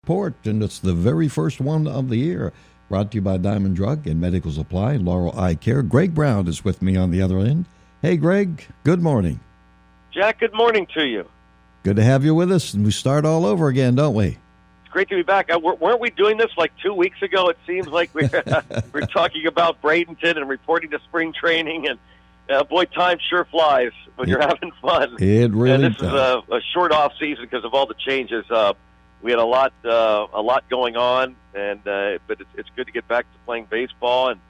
report, and it's the very first one of the year. Brought to you by Diamond Drug and Medical Supply and Laurel Eye Care. Greg Brown is with me on the other end. Hey, Greg, good morning. Jack, good morning to you. Good to have you with us, and we start all over again, don't we? It's great to be back. Weren't we doing this like 2 weeks ago? It seems like we're talking about Bradenton and reporting to spring training, and boy, time sure flies when you're having fun. It really does. This is a short off season because of all the changes. We had a lot going on, and but it's good to get back to playing baseball. And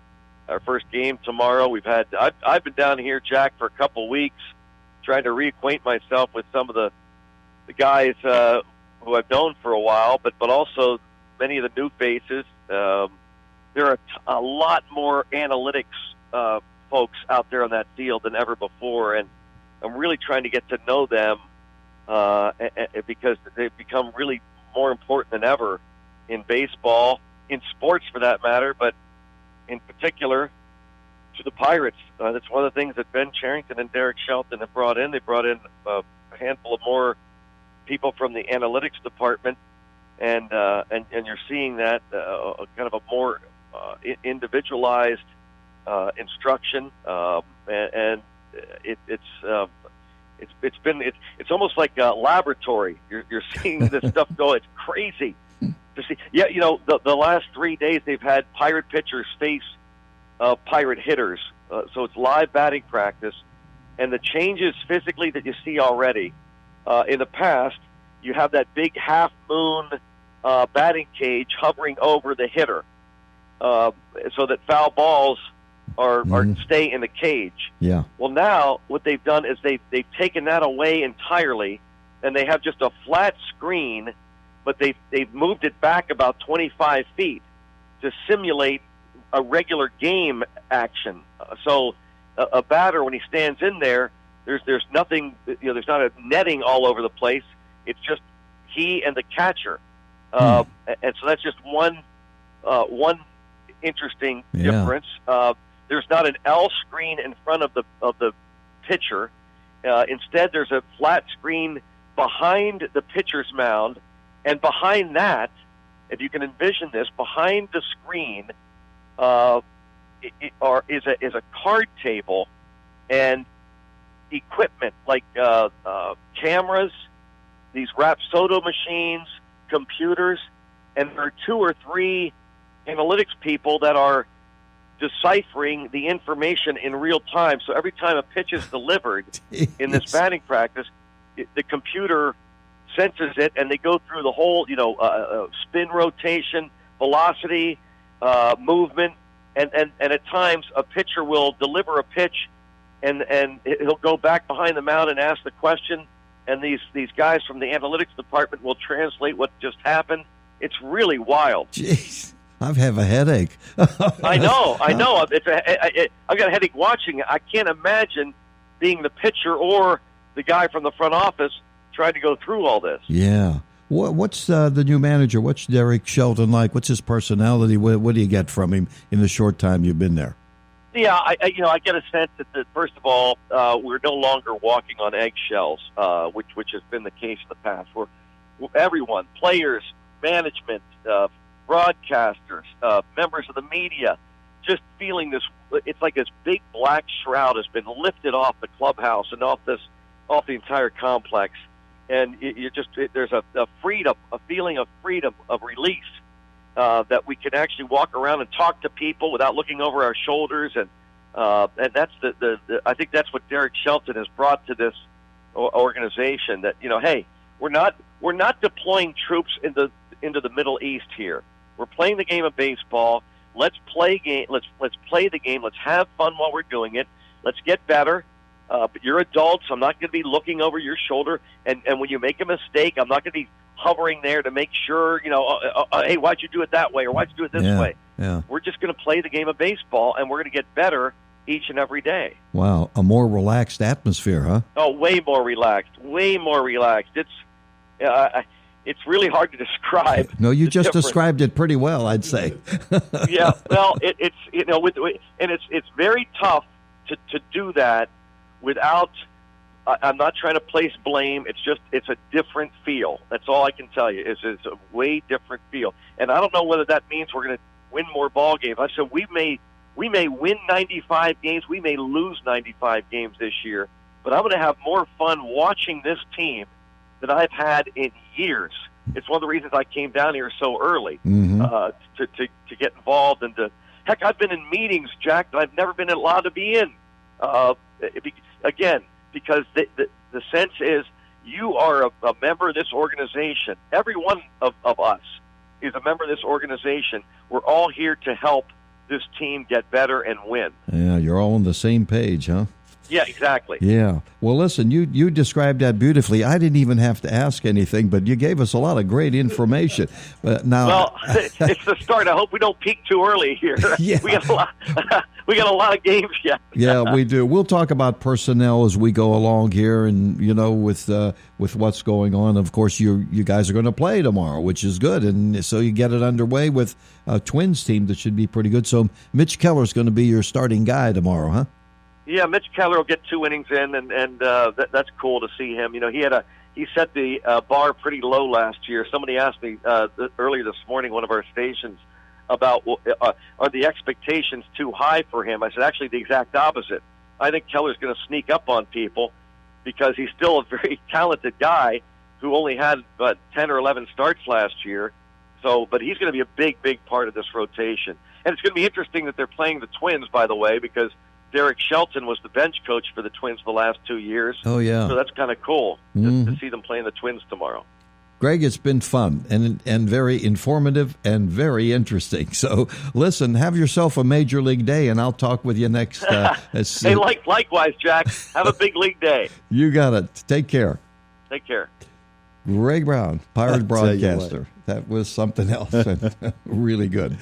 our first game tomorrow. I've been down here, Jack, for a couple weeks, trying to reacquaint myself with some of the guys who I've known for a while, but also many of the new faces. There are a lot more analytics folks out there on that field than ever before, and I'm really trying to get to know them because they've become really more important than ever in baseball, in sports for that matter, but in particular to the Pirates. That's one of the things that Ben Cherington and Derek Shelton have brought in. They brought in a handful of more people from the analytics department, and you're seeing that kind of a more individualized instruction, and it's almost like a laboratory. You're seeing this stuff go. It's crazy to see. Yeah, the last 3 days they've had Pirate pitchers face Pirate hitters, so it's live batting practice, and the changes physically that you see already. In the past, you have that big half moon batting cage hovering over the hitter, so that foul balls are stay in the cage. Yeah. Well, now what they've done is they've taken that away entirely, and they have just a flat screen, but they've moved it back about 25 feet to simulate a regular game action. So a batter, when he stands in there, there's nothing. There's not a netting all over the place. It's just he and the catcher, and so that's just one interesting difference. There's not an L screen in front of the pitcher. Instead, there's a flat screen behind the pitcher's mound, and behind that, if you can envision this, behind the screen is a card table and equipment like cameras, these Rapsodo machines, computers, and there are 2 or 3 analytics people that are deciphering the information in real time. So every time a pitch is delivered in this batting practice, the computer senses it, and they go through the whole, spin rotation, velocity, movement, and at times a pitcher will deliver a pitch, and he'll go back behind the mound and ask the question, and these guys from the analytics department will translate what just happened. It's really wild. Jeez. I have a headache. I know. I've got a headache watching it. I can't imagine being the pitcher or the guy from the front office trying to go through all this. Yeah. What's the new manager? What's Derek Shelton like? What's his personality? What do you get from him in the short time you've been there? Yeah, I get a sense that first of all, we're no longer walking on eggshells, which has been the case in the past. Where everyone, players, management, broadcasters, members of the media, just feeling this. It's like this big black shroud has been lifted off the clubhouse and off the entire complex, and there's a freedom, a feeling of freedom, of release, that we can actually walk around and talk to people without looking over our shoulders, and that's I think that's what Derek Shelton has brought to this organization. That hey, we're not deploying troops into the Middle East here. We're playing the game of baseball. Let's play play the game. Let's have fun while we're doing it. Let's get better. But you're adults. I'm not going to be looking over your shoulder. And when you make a mistake, I'm not going to be hovering there to make sure, hey, why'd you do it that way, or why'd you do it this way? Yeah. We're just going to play the game of baseball, and we're going to get better each and every day. Wow, a more relaxed atmosphere, huh? Oh, way more relaxed. Way more relaxed. It's really hard to describe. No, you just described it pretty well, I'd say. Yeah, well, it's very tough to do that without I'm not trying to place blame. It's a different feel. That's all I can tell you. It's a way different feel. And I don't know whether that means we're going to win more ball games. I said we may win 95 games. We may lose 95 games this year. But I'm going to have more fun watching this team than I've had in years. It's one of the reasons I came down here so early to get involved. And heck, I've been in meetings, Jack, that I've never been allowed to be in. Again, because the sense is you are a member of this organization. Every one of us is a member of this organization. We're all here to help this team get better and win. Yeah, you're all on the same page, huh? Yeah, exactly. Yeah. Well, listen, you described that beautifully. I didn't even have to ask anything, but you gave us a lot of great information. Well, it's the start. I hope we don't peak too early here. Yeah. We got a lot of games yet. Yeah, we do. We'll talk about personnel as we go along here, and with what's going on. Of course, you guys are going to play tomorrow, which is good, and so you get it underway with a Twins team that should be pretty good. So Mitch Keller's going to be your starting guy tomorrow, huh? Yeah, Mitch Keller will get 2 innings in, and that's cool to see him. He set the bar pretty low last year. Somebody asked me earlier this morning, one of our stations, about are the expectations too high for him? I said, actually, the exact opposite. I think Keller's going to sneak up on people because he's still a very talented guy who only had 10 or 11 starts last year. But he's going to be a big, big part of this rotation. And it's going to be interesting that they're playing the Twins, by the way, because Derek Shelton was the bench coach for the Twins the last 2 years. Oh, yeah. So that's kind of cool to see them playing the Twins tomorrow. Greg, it's been fun and very informative and very interesting. So, listen, have yourself a Major League Day, and I'll talk with you next. Hey, likewise, Jack. Have a big league day. You got it. Take care. Take care. Greg Brown, Pirate broadcaster. That was something else. Really good.